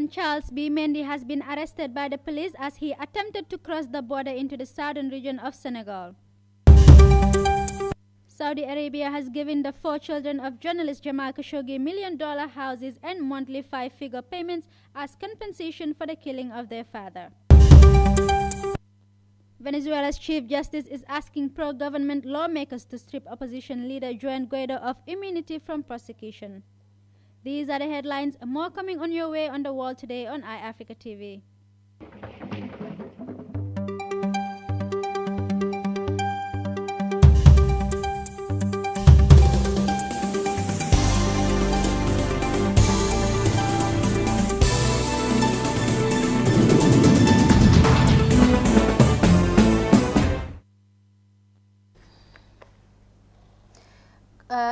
John Charles B. Mendy has been arrested by the police as he attempted to cross the border into the southern region of Senegal. Saudi Arabia has given the 4 children of journalist Jamal Khashoggi million-dollar houses and monthly 5-figure payments as compensation for the killing of their father. Venezuela's Chief Justice is asking pro-government lawmakers to strip opposition leader Juan Guaido of immunity from prosecution. These are the headlines. More coming on your way on The World Today on iAfrica TV.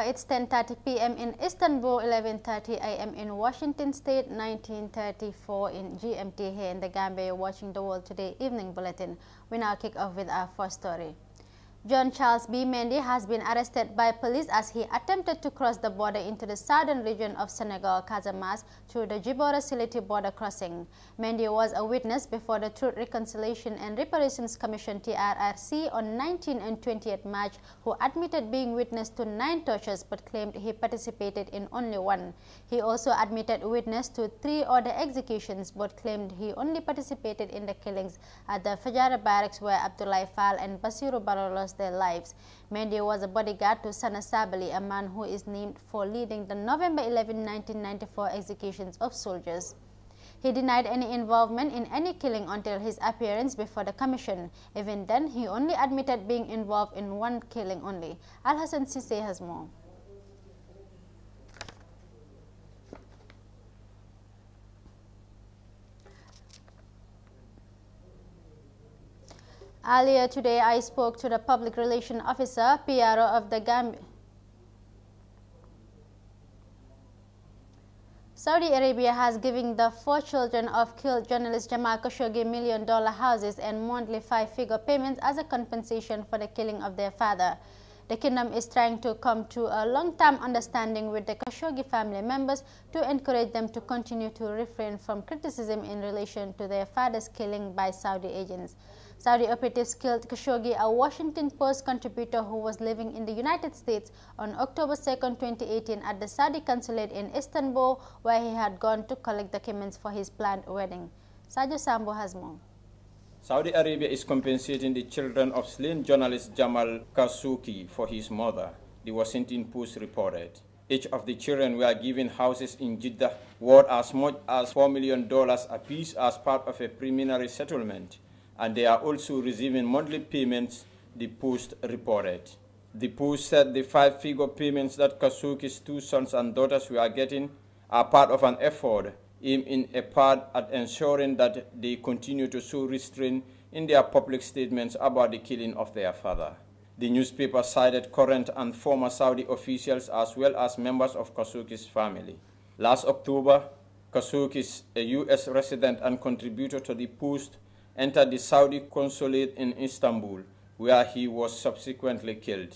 It's 10:30 p.m. in Istanbul, 11:30 a.m. in Washington State, 19:34 in GMT here in the Gambia. You're watching The World Today Evening Bulletin. We now kick off with our first story. John Charles B. Mendy has been arrested by police as he attempted to cross the border into the southern region of Senegal, Casamance, through the Djibouti-Syleti border crossing. Mendy was a witness before the Truth, Reconciliation and Reparations Commission (TRRC) on 19 and 20th March, who admitted being witness to 9 tortures but claimed he participated in only 1. He also admitted witness to 3 other executions but claimed he only participated in the killings at the Fajara barracks where Abdoulaye Fall and Basiru Barrow lost their lives. Mendy was a bodyguard to Sana Sabali, a man who is named for leading the November 11, 1994 executions of soldiers. He denied any involvement in any killing until his appearance before the commission. Even then, he only admitted being involved in 1 killing only. Al-Hassan Sise has more. Earlier today, I spoke to the Public Relations Officer, PRO of the Gambia. Saudi Arabia has given the 4 children of killed journalist Jamal Khashoggi million-dollar houses and monthly 5-figure payments as a compensation for the killing of their father. The kingdom is trying to come to a long-term understanding with the Khashoggi family members to encourage them to continue to refrain from criticism in relation to their father's killing by Saudi agents. Saudi operatives killed Khashoggi, a Washington Post contributor who was living in the United States, on October 2, 2018 at the Saudi consulate in Istanbul, where he had gone to collect documents for his planned wedding. Sadio Sambo has more. Saudi Arabia is compensating the children of slain journalist Jamal Khashoggi for his mother, the Washington Post reported. Each of the children were given houses in Jeddah worth as much as $4 million apiece as part of a preliminary settlement, and they are also receiving monthly payments, the Post reported. The Post said the 5-figure payments that Khashoggi's 2 sons and daughters were getting are part of an effort aimed in a part at ensuring that they continue to show restraint in their public statements about the killing of their father. The newspaper cited current and former Saudi officials as well as members of Khashoggi's family. Last October, Khashoggi, a U.S. resident and contributor to the Post, entered the Saudi consulate in Istanbul, where he was subsequently killed.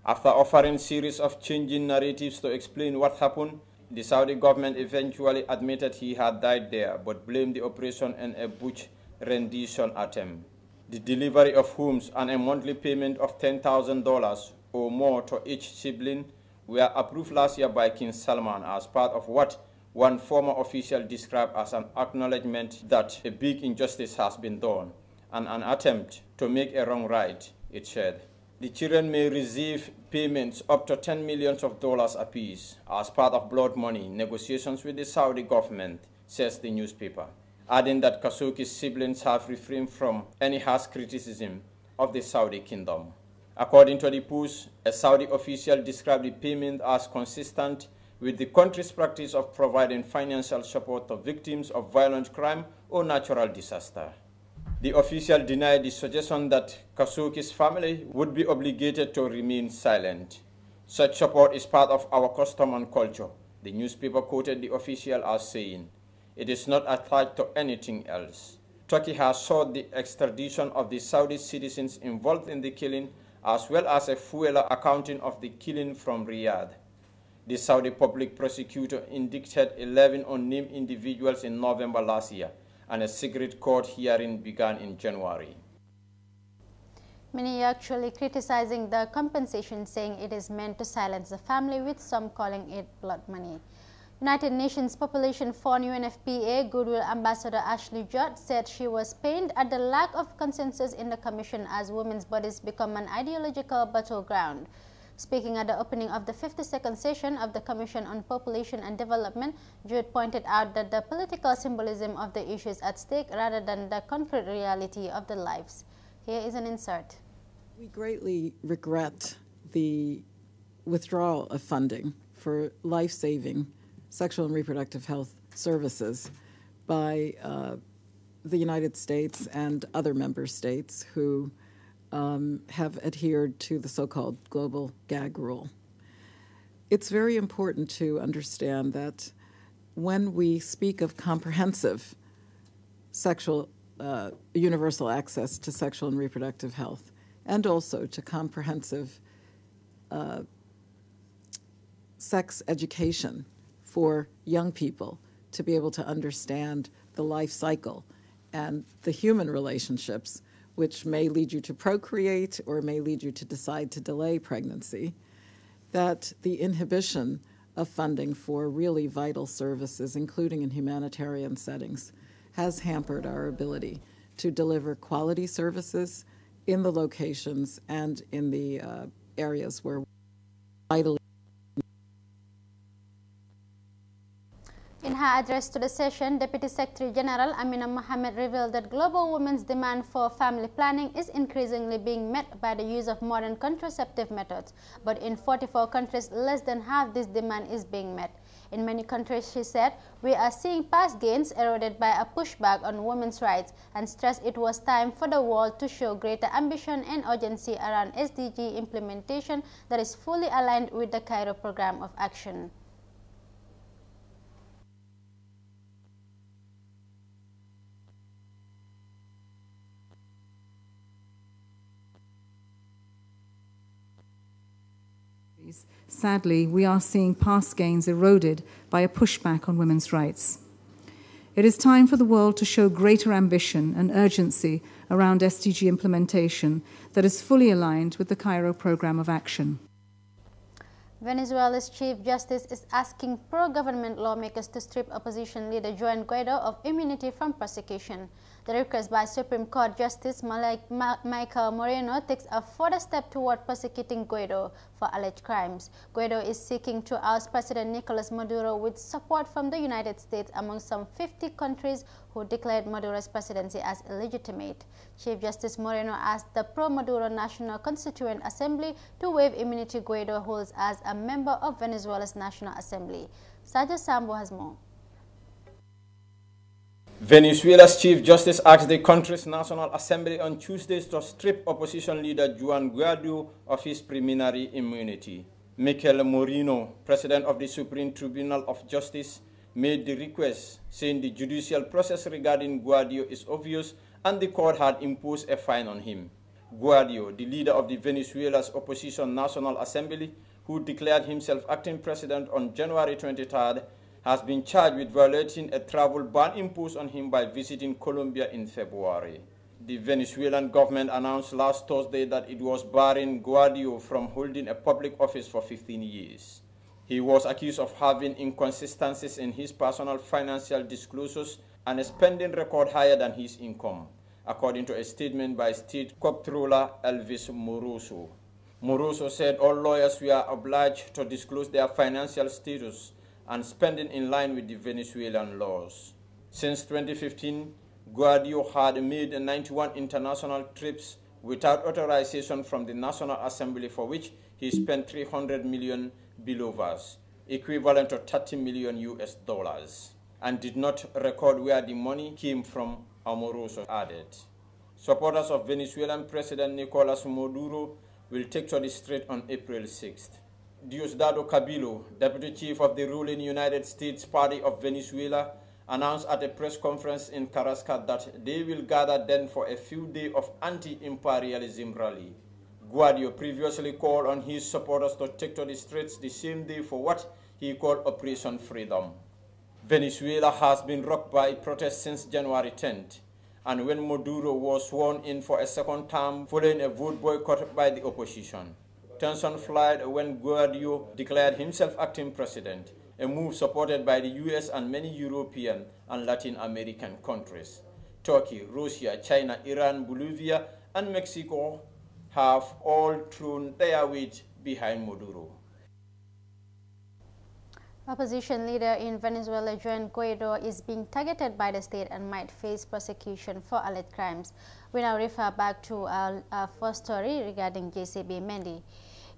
After offering a series of changing narratives to explain what happened, the Saudi government eventually admitted he had died there, but blamed the operation in a butch rendition attempt. The delivery of homes and a monthly payment of $10,000 or more to each sibling were approved last year by King Salman as part of what one former official described as an acknowledgement that a big injustice has been done and an attempt to make a wrong right, it said. The children may receive payments up to $10 million apiece as part of blood money negotiations with the Saudi government, says the newspaper, adding that Khashoggi's siblings have refrained from any harsh criticism of the Saudi kingdom. According to the Post, a Saudi official described the payment as consistent with the country's practice of providing financial support to victims of violent crime or natural disaster. The official denied the suggestion that Khashoggi's family would be obligated to remain silent. Such support is part of our custom and culture, the newspaper quoted the official as saying. It is not attached to anything else. Turkey has sought the extradition of the Saudi citizens involved in the killing, as well as a full accounting of the killing from Riyadh. The Saudi public prosecutor indicted 11 unnamed individuals in November last year, and a secret court hearing began in January. Many are actually criticizing the compensation, saying it is meant to silence the family, with some calling it blood money. United Nations Population Fund UNFPA Goodwill Ambassador Ashley Judd said she was pained at the lack of consensus in the Commission as women's bodies become an ideological battleground. Speaking at the opening of the 52nd session of the Commission on Population and Development, Judd pointed out that the political symbolism of the issues at stake rather than the concrete reality of the lives. Here is an insert. We greatly regret the withdrawal of funding for life-saving sexual and reproductive health services by the United States and other member states who have adhered to the so-called global gag rule. It's very important to understand that when we speak of comprehensive sexual universal access to sexual and reproductive health, and also to comprehensive sex education for young people to be able to understand the life cycle and the human relationships, which may lead you to procreate or may lead you to decide to delay pregnancy, that the inhibition of funding for really vital services, including in humanitarian settings, has hampered our ability to deliver quality services in the locations and in the areas where vitally. In her address to the session, Deputy Secretary General Amina Mohammed revealed that global women's demand for family planning is increasingly being met by the use of modern contraceptive methods. But in 44 countries, less than half this demand is being met. In many countries, she said, we are seeing past gains eroded by a pushback on women's rights, and stressed it was time for the world to show greater ambition and urgency around SDG implementation that is fully aligned with the Cairo Program of Action. Sadly, we are seeing past gains eroded by a pushback on women's rights. It is time for the world to show greater ambition and urgency around SDG implementation that is fully aligned with the Cairo Program of Action. Venezuela's Chief Justice is asking pro-government lawmakers to strip opposition leader Juan Guaido of immunity from prosecution. The request by Supreme Court Justice Michael Moreno takes a further step toward prosecuting Guaido for alleged crimes. Guaido is seeking to oust President Nicolas Maduro with support from the United States among some 50 countries who declared Maduro's presidency as illegitimate. Chief Justice Moreno asked the pro-Maduro National Constituent Assembly to waive immunity Guaido holds as a member of Venezuela's National Assembly. Saja Sambo has more. Venezuela's Chief Justice asked the country's National Assembly on Tuesday to strip opposition leader Juan Guaido of his preliminary immunity. Michael Moreno, president of the Supreme Tribunal of Justice, made the request, saying the judicial process regarding Guaido is obvious and the court had imposed a fine on him. Guaido, the leader of the Venezuela's opposition National Assembly, who declared himself acting president on January 23rd, has been charged with violating a travel ban imposed on him by visiting Colombia in February. The Venezuelan government announced last Thursday that it was barring Guaido from holding a public office for 15 years. He was accused of having inconsistencies in his personal financial disclosures and a spending record higher than his income, according to a statement by State Comptroller Elvis Moroso. Moroso said all lawyers were obliged to disclose their financial status and spending in line with the Venezuelan laws. Since 2015, Guaido had made 91 international trips without authorization from the National Assembly, for which he spent $300 million bolivars, equivalent to $30 million US, and did not record where the money came from, Amoroso added. Supporters of Venezuelan President Nicolas Maduro will take to the street on April 6th. Diosdado Cabello, deputy chief of the ruling United States Party of Venezuela, announced at a press conference in Caracas that they will gather then for a few days of anti-imperialism rally. Guaido previously called on his supporters to take to the streets the same day for what he called Operation Freedom. Venezuela has been rocked by protests since January 10th, and when Maduro was sworn in for a second term following a vote boycott by the opposition. Tension flared when Guaido declared himself acting president, a move supported by the US and many European and Latin American countries. Turkey, Russia, China, Iran, Bolivia, and Mexico have all thrown their weight behind Maduro. Opposition leader in Venezuela, Juan Guaido, is being targeted by the state and might face prosecution for alleged crimes. We now refer back to our first story regarding JCB Mendy.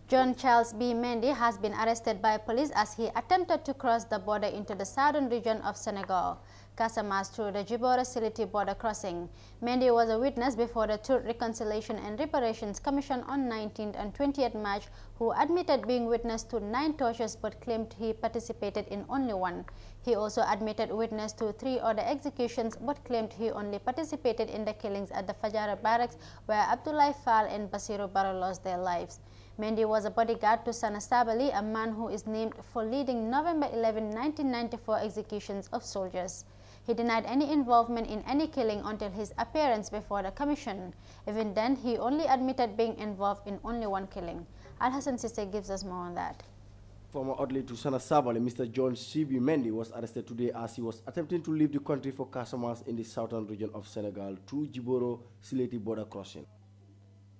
John Charles B. Mendy has been arrested by police as he attempted to cross the border into the southern region of Senegal, Casamance, through the Djibouti-Syleti border crossing. Mendy was a witness before the Truth, Reconciliation and Reparations Commission on 19th and 20th March, who admitted being witness to 9 tortures but claimed he participated in only 1. He also admitted witness to 3 other executions but claimed he only participated in the killings at the Fajara barracks where Abdoulaye Fall and Basiru Barrow lost their lives. Mendy was a bodyguard to Sana Sabali, a man who is named for leading November 11, 1994 executions of soldiers. He denied any involvement in any killing until his appearance before the commission. Even then, he only admitted being involved in only 1 killing. Al-Hassan Sisse gives us more on that. Former athlete to Sana Sabali, Mr. John C.B. Mendy, was arrested today as he was attempting to leave the country for Casamance in the southern region of Senegal through Djibouti-Syleti border crossing.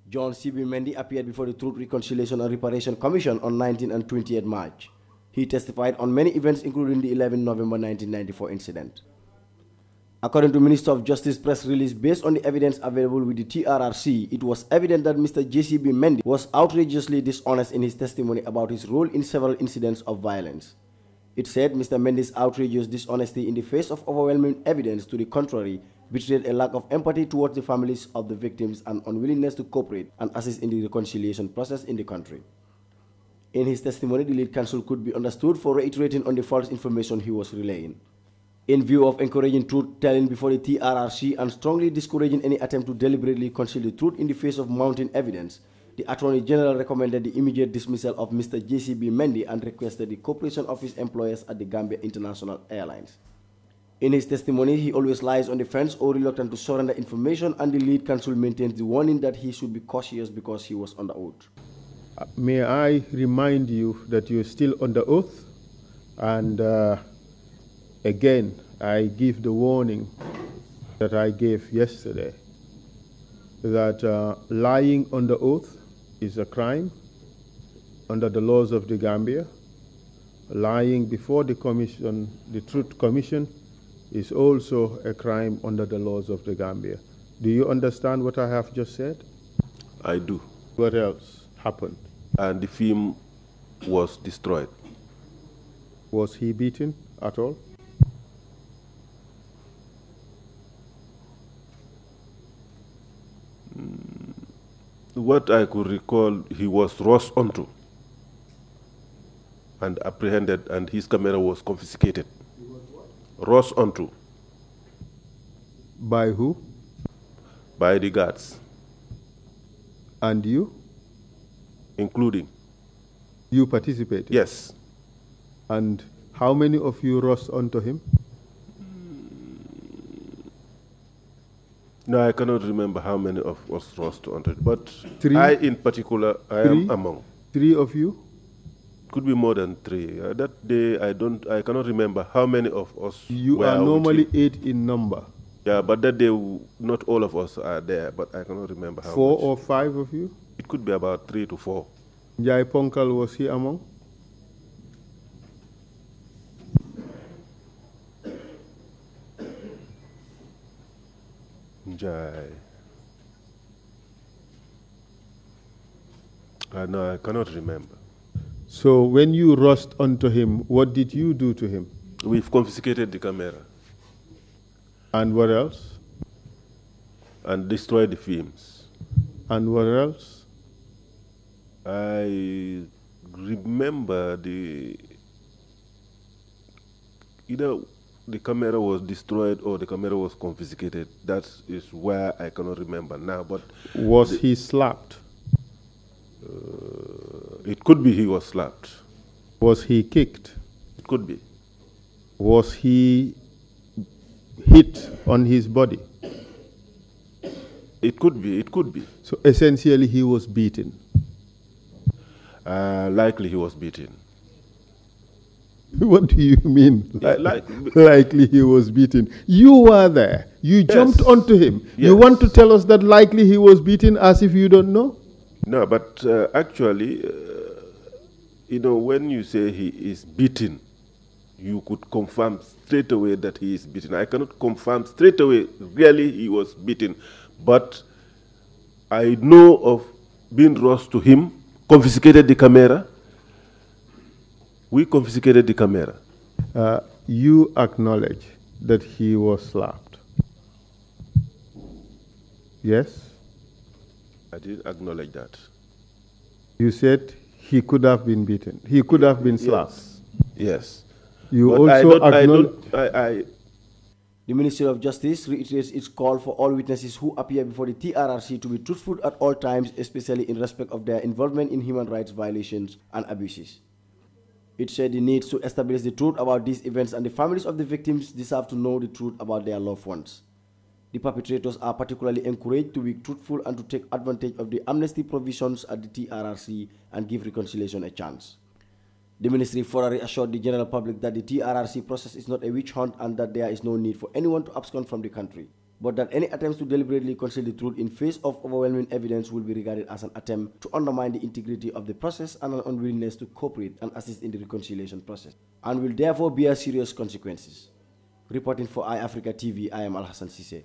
John C.B. Mendy appeared before the Truth, Reconciliation and Reparation Commission on 19 and 20th March. He testified on many events including the 11 November 1994 incident. According to Minister of Justice press release based on the evidence available with the TRRC, it was evident that Mr. JCB Mendy was outrageously dishonest in his testimony about his role in several incidents of violence. It said Mr. Mendy's outrageous dishonesty in the face of overwhelming evidence to the contrary betrayed a lack of empathy towards the families of the victims and unwillingness to cooperate and assist in the reconciliation process in the country. In his testimony, the lead counsel could be understood for reiterating on the false information he was relaying. In view of encouraging truth-telling before the TRRC and strongly discouraging any attempt to deliberately conceal the truth in the face of mounting evidence, the Attorney General recommended the immediate dismissal of Mr. JCB Mendy and requested the cooperation of his employers at the Gambia International Airlines. In his testimony, he always lies on the fence or reluctant to surrender information, and the lead counsel maintains the warning that he should be cautious because he was under oath. May I remind you that you're still under oath, and again, I give the warning that I gave yesterday that lying under oath is a crime under the laws of the Gambia. Lying before the commission, the Truth Commission, is also a crime under the laws of the Gambia. Do you understand what I have just said? I do. What else happened? And the film was destroyed. Was he beaten at all? What I could recall, he was rushed onto and apprehended, and his camera was confiscated. He was what? Rushed onto. By who? By the guards. And you? Including. You participated? Yes. And how many of you rushed onto him? No, I cannot remember how many of us rushed onto it, but 3? I in particular, I am among. 3 of you? Could be more than 3. That day, I cannot remember how many of us You were are normally 8 in number. Yeah, but that day, not all of us are there, but I cannot remember how 4 much. or 5 of you? It could be about 3 to 4. Njai Ponkal, was he among? Njai. No, I cannot remember. So when you rushed onto him, what did you do to him? We've confiscated the camera. And what else? And destroyed the films. And what else? I remember either the camera was destroyed or the camera was confiscated. That is where I cannot remember now. But was he slapped? It could be he was slapped. Was he kicked? It could be. Was he hit on his body? It could be. It could be. So essentially he was beaten. Likely he was beaten. What do you mean? Likely he was beaten. You were there. You jumped onto him. Yes. You want to tell us that likely he was beaten as if you don't know? No, but actually, you know, when you say he is beaten, you could confirm straight away that he is beaten. I cannot confirm straight away, really he was beaten. But I know of being rushed to him, confiscated the camera. We confiscated the camera. You acknowledge that he was slapped? Yes? I didn't acknowledge that. You said he could have been beaten. He could have been slapped. Yes. You but also acknowledge... The Ministry of Justice reiterates its call for all witnesses who appear before the TRRC to be truthful at all times, especially in respect of their involvement in human rights violations and abuses. It said the need to establish the truth about these events, and the families of the victims deserve to know the truth about their loved ones. The perpetrators are particularly encouraged to be truthful and to take advantage of the amnesty provisions at the TRRC and give reconciliation a chance. The ministry further assured the general public that the TRRC process is not a witch hunt and that there is no need for anyone to abscond from the country, but that any attempts to deliberately conceal the truth in face of overwhelming evidence will be regarded as an attempt to undermine the integrity of the process and an unwillingness to cooperate and assist in the reconciliation process, and will therefore bear serious consequences. Reporting for iAfrica TV, I am Al-Hassan Sise.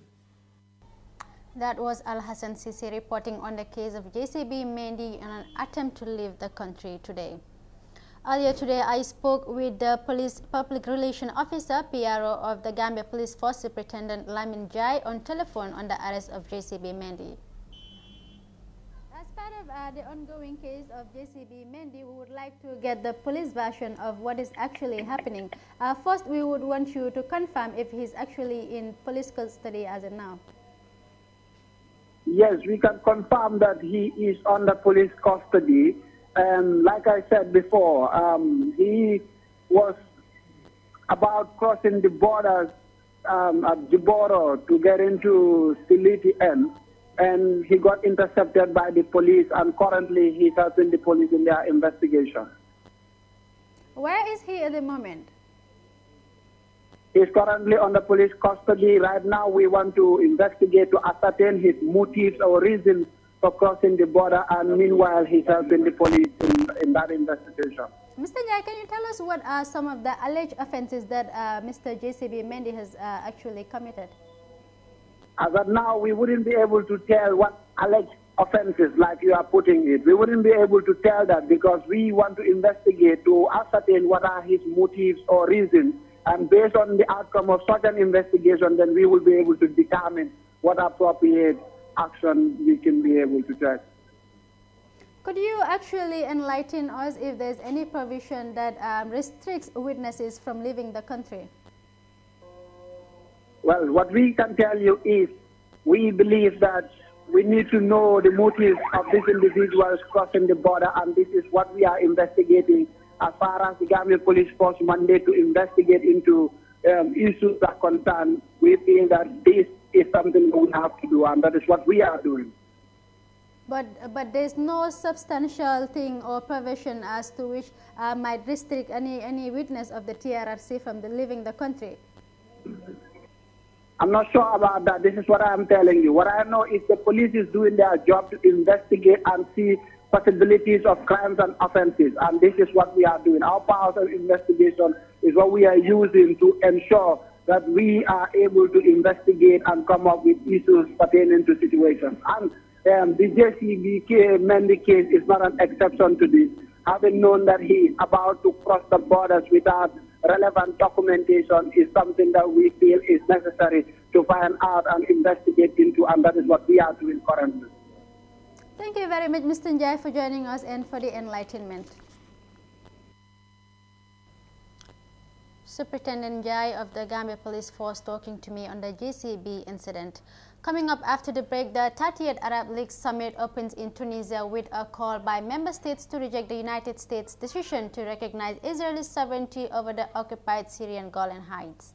That was Al-Hassan Sise reporting on the case of JCB Mendy and an attempt to leave the country today. Earlier today, I spoke with the Police Public Relations Officer, PRO of the Gambia Police Force, Superintendent Lamin Jai, on telephone on the arrest of JCB Mendy. As part of the ongoing case of JCB Mendy, we would like to get the police version of what is actually happening. First, we would want you to confirm if he's actually in police custody as of now. Yes, we can confirm that he is under police custody. And like I said before, he was about crossing the borders at Jiboro to get into Siliti End, and he got intercepted by the police, and currently he's helping the police in their investigation. Where is he at the moment? He's currently under police custody. Right now we want to investigate to ascertain his motives or reasons for crossing the border, and meanwhile he's helping the police in that investigation. Mr. Jai, can you tell us what are some of the alleged offenses that Mr. JCB Mendy has actually committed? As of now, we wouldn't be able to tell what alleged offenses, like you are putting it. We wouldn't be able to tell that because we want to investigate to ascertain what are his motives or reasons, and based on the outcome of such an investigation, then we will be able to determine what appropriate action we can be able to take. Could you actually enlighten us if there's any provision that restricts witnesses from leaving the country? Well, what we can tell you is we believe that we need to know the motives of these individuals crossing the border, and this is what we are investigating as far as the Gambia Police Force mandate to investigate into issues that are concerned. We feel that this is something that we have to do, and that is what we are doing. But there's no substantial thing or provision as to which might restrict any witness of the TRRC from leaving the country. I'm not sure about that. This is what I am telling you. What I know is the police is doing their job to investigate and see possibilities of crimes and offenses, and this is what we are doing. Our powers of investigation is what we are using to ensure that we are able to investigate and come up with issues pertaining to situations. And the JCB Mendy case is not an exception to this. Having known that he is about to cross the borders without relevant documentation is something that we feel is necessary to find out and investigate into, and that is what we are doing currently. Thank you very much, Mr. Njai, for joining us and for the enlightenment. Superintendent Njai of the Gambia Police Force talking to me on the JCB incident. Coming up after the break, the 30th Arab League Summit opens in Tunisia with a call by member states to reject the United States' decision to recognize Israeli sovereignty over the occupied Syrian Golan Heights.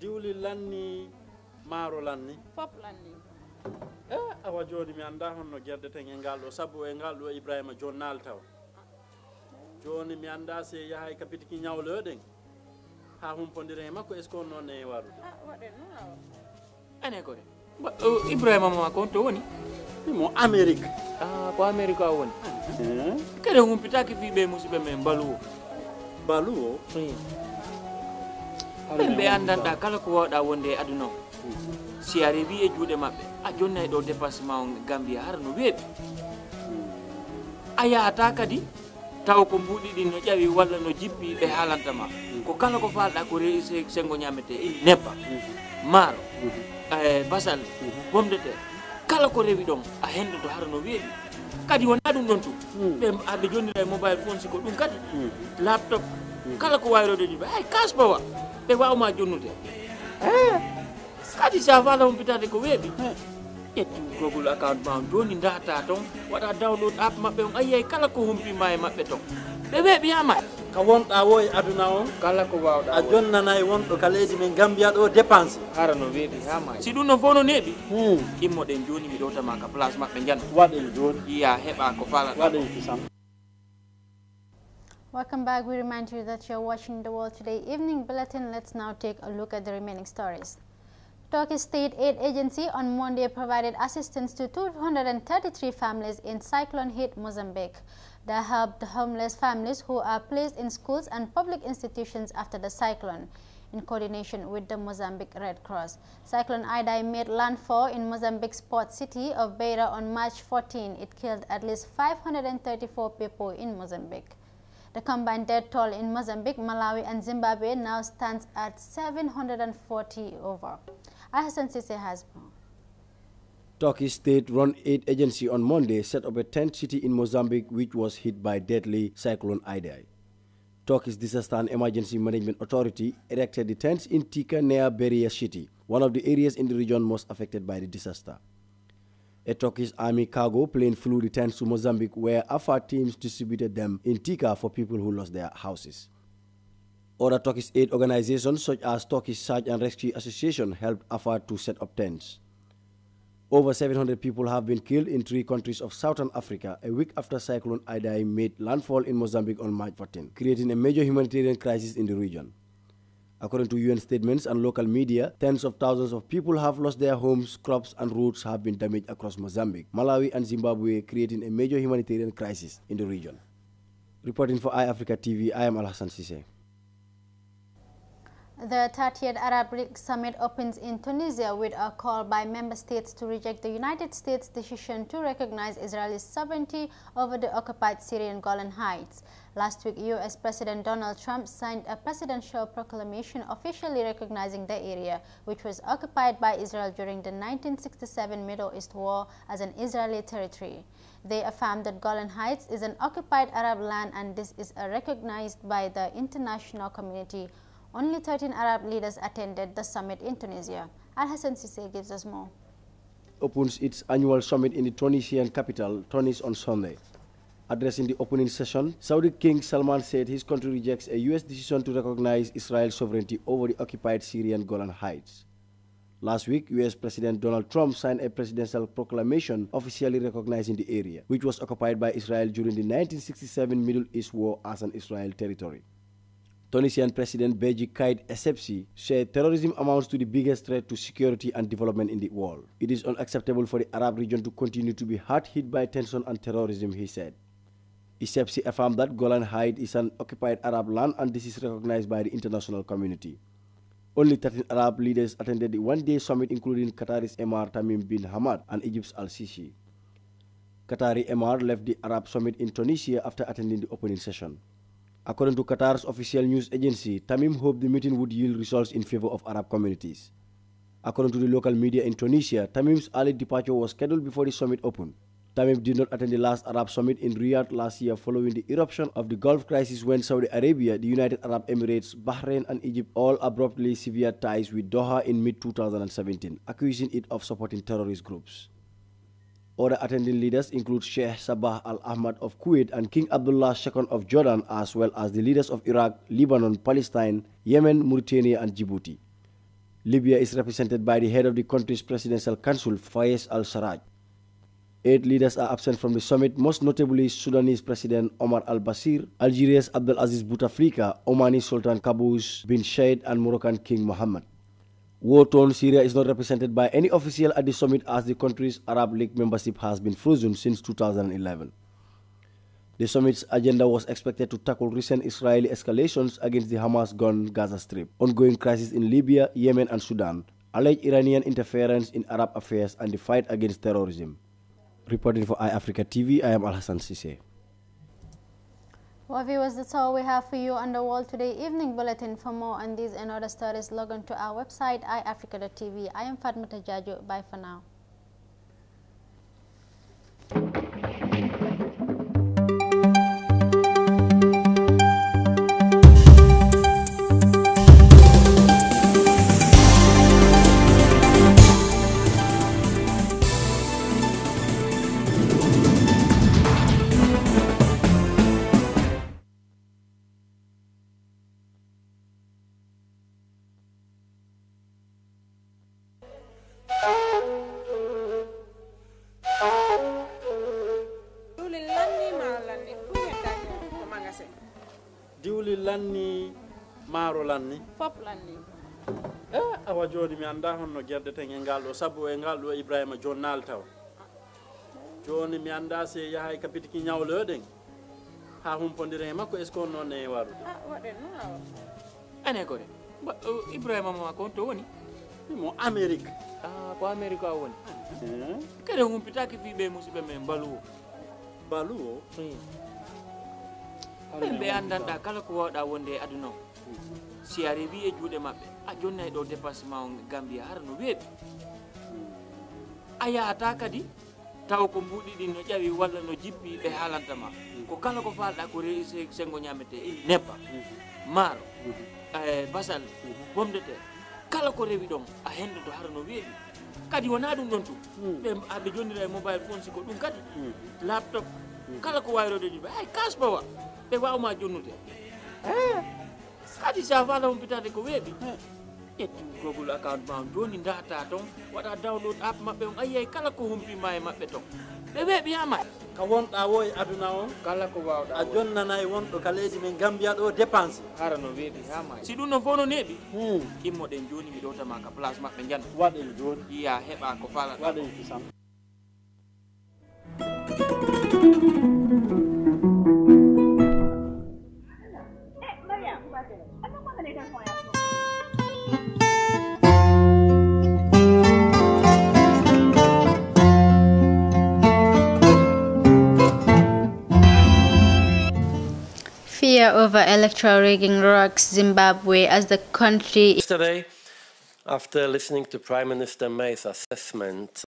diwli lanni maaro lanni fop lanni awa joni mi anda honno guerdeten e ngal ɗo sabu e ngal ɗo Ibrahima joni naaltaw joni mi anda se yahay ka bitiki ñawloɗen ha humpodire makko est ce que on noon e warude waɗen noon awa ane ko de Ibrahima ma ko to woni mo Amérique ko Amérique a woni kede humpitaki fiɓe musidɓe men baluwo baluwo ɓe andanɗa kala ko wawɗa wonde e aduna o si a rewi e juuɗe maɓɓe a jonnay ɗo dépassement o Gambia hara no weeɓi a yahata kadi taw ko mbuɗiɗi no ƴawi walla no jippi ɓe haalantama ko kala ko falɗa ko sengo ñamete indi nebba maaro basal pomme de terre kala ko rewi ɗon a hendoto hara no weeɓi kadi wona ɗum ɗon tum ɓe aɓe jonnira e mobile phone siko ɗum kadi laptop kala ko wayrode ɗi ɓe hay kaspawa ɓe wawma jonnude kadi sa fala humpitade ko weeɓi ƴettu Google account ma on joni data ton waɗa download app maɓɓe on ayiyay kala ko humpima e maɓɓe ton ɓe weeɓiyama ka wonɗa wo e aduna on kala ko wawɗa a jonnanayi wonɗo ka leydi men Gambia ɗo dépense hara no weeɓi ha ma si ɗum no fof no neeɓi immoɗen joni mi ɗowtama ka place maɓɓe jana waɗen joni iya heɓa ko falata waɗen kisam. Welcome back. We remind you that you're watching the World Today Evening Bulletin. Let's now take a look at the remaining stories. Turkey's state aid agency on Monday provided assistance to 233 families in cyclone-hit Mozambique. They helped homeless families who are placed in schools and public institutions after the cyclone, in coordination with the Mozambique Red Cross. Cyclone Idai made landfall in Mozambique's port city of Beira on March 14. It killed at least 534 people in Mozambique. The combined death toll in Mozambique, Malawi and Zimbabwe now stands at 740 over. Hassan Sise has more. Turkey's state-run aid agency on Monday set up a tent city in Mozambique which was hit by deadly cyclone Idai. Turkey's Disaster and Emergency Management Authority erected the tents in Tika near Beria city, one of the areas in the region most affected by the disaster. A Turkish army cargo plane flew the tents to Mozambique where AFA teams distributed them in Tika for people who lost their houses. Other Turkish aid organizations such as Turkish Search and Rescue Association helped AFA to set up tents. Over 700 people have been killed in 3 countries of Southern Africa a week after Cyclone Idai made landfall in Mozambique on March 14, creating a major humanitarian crisis in the region. According to UN statements and local media, tens of thousands of people have lost their homes, crops and roads have been damaged across Mozambique, Malawi and Zimbabwe, creating a major humanitarian crisis in the region. Reporting for iAfrica TV, I am Alhassan Sise. The 30th Arab League Summit opens in Tunisia with a call by member states to reject the United States' decision to recognize Israeli sovereignty over the occupied Syrian Golan Heights. Last week, U.S. President Donald Trump signed a presidential proclamation officially recognizing the area, which was occupied by Israel during the 1967 Middle East War, as an Israeli territory. They affirmed that Golan Heights is an occupied Arab land and this is recognized by the international community. Only 13 Arab leaders attended the summit in Tunisia. Al-Hassan Sise gives us more. Opens its annual summit in the Tunisian capital, Tunis, on Sunday. Addressing the opening session, Saudi King Salman said his country rejects a U.S. decision to recognize Israel's sovereignty over the occupied Syrian Golan Heights. Last week, U.S. President Donald Trump signed a presidential proclamation officially recognizing the area, which was occupied by Israel during the 1967 Middle East War, as an Israel territory. Tunisian President Beji Caid Essebsi said terrorism amounts to the biggest threat to security and development in the world. It is unacceptable for the Arab region to continue to be hard hit by tension and terrorism, he said. Essebsi affirmed that Golan Heights is an occupied Arab land and this is recognized by the international community. Only 13 Arab leaders attended the one-day summit, including Qatari's Emir Tamim bin Hamad and Egypt's Al-Sisi. Qatari Emir left the Arab summit in Tunisia after attending the opening session. According to Qatar's official news agency, Tamim hoped the meeting would yield results in favor of Arab communities. According to the local media in Tunisia, Tamim's early departure was scheduled before the summit opened. Tamim did not attend the last Arab summit in Riyadh last year following the eruption of the Gulf crisis when Saudi Arabia, the United Arab Emirates, Bahrain and Egypt all abruptly severed ties with Doha in mid-2017, accusing it of supporting terrorist groups. Other attending leaders include Sheikh Sabah Al-Ahmad of Kuwait and King Abdullah II of Jordan, as well as the leaders of Iraq, Lebanon, Palestine, Yemen, Mauritania and Djibouti. Libya is represented by the head of the country's presidential council, Fayez al-Sarraj. 8 leaders are absent from the summit, most notably Sudanese President Omar al-Bashir, Algeria's Abdelaziz Bouteflika, Omani Sultan Qaboos bin Said and Moroccan King Mohammed. War-torn Syria is not represented by any official at the summit as the country's Arab League membership has been frozen since 2011. The summit's agenda was expected to tackle recent Israeli escalations against the Hamas-gun Gaza Strip, ongoing crisis in Libya, Yemen and Sudan, alleged Iranian interference in Arab affairs and the fight against terrorism. Reporting for iAfrica TV, I am Al-Hassan Sise. Well, viewers, that's all we have for you on the World Today Evening Bulletin. For more on these and other stories, log on to our website, iAfrica.tv. I am Fatmata Jajo. Bye for now. diwli lanni maaro lanni fop lanni awa joni mi anda honno gerdeten e ngal ɗo sabu e ngal ɗo Ibrahima jonnal taw joni mi anda se yahay kapitiki ñawloɗen ha humpodire e makko est ce que on noon e warude waɗen noon awa ane ko de Ibrahima ma ko to woni mo Amérique ko Amérique a woni kede humpitaki fiɓe musidɓe men baluwo baluwo ɓe andanɗa kala ko wawɗa wonde e aduna o si a rewi e juuɗe maɓɓe a jonnay ɗo dépassement o Gambia hara no weeɓi a yahata kadi taw ko mbuɗi ɗi no ƴawi walla no jippi ɓe haalantama ko kala ko falɗa ko rewi sengo ñamete ini nebba maaro basal pomme de terre kala ko rewi ɗon a hendoto hara no weeɓi kadi wona ɗum ɗon tu ɓe aɓe jonnira e mobile phone siko ɗum kadi laptop kala ko wayrode ɗi ɓe hay kaspawa ɓe wawma jonnude kadi sa fala humpitade ko weeɓi ƴettu google account ma joni data toon waɗa download app maɓɓe on ayiyay kala ko humpima e maɓɓe toon ɓe weeɓi hama ka wonɗa wo e aduna on kala ko wawɗa a jonnanayi wonɗo ka leydi men Gambia ɗo dépense hara no weeɓi hama si ɗum non fof no neeɓi immoɗen joni mi ɗowtama ka place maɓɓe jana waɗen joni yiya heeɓa ko falata waɗen kisam Fear over electoral rigging rocks Zimbabwe as the country. Yesterday, after listening to Prime Minister May's assessment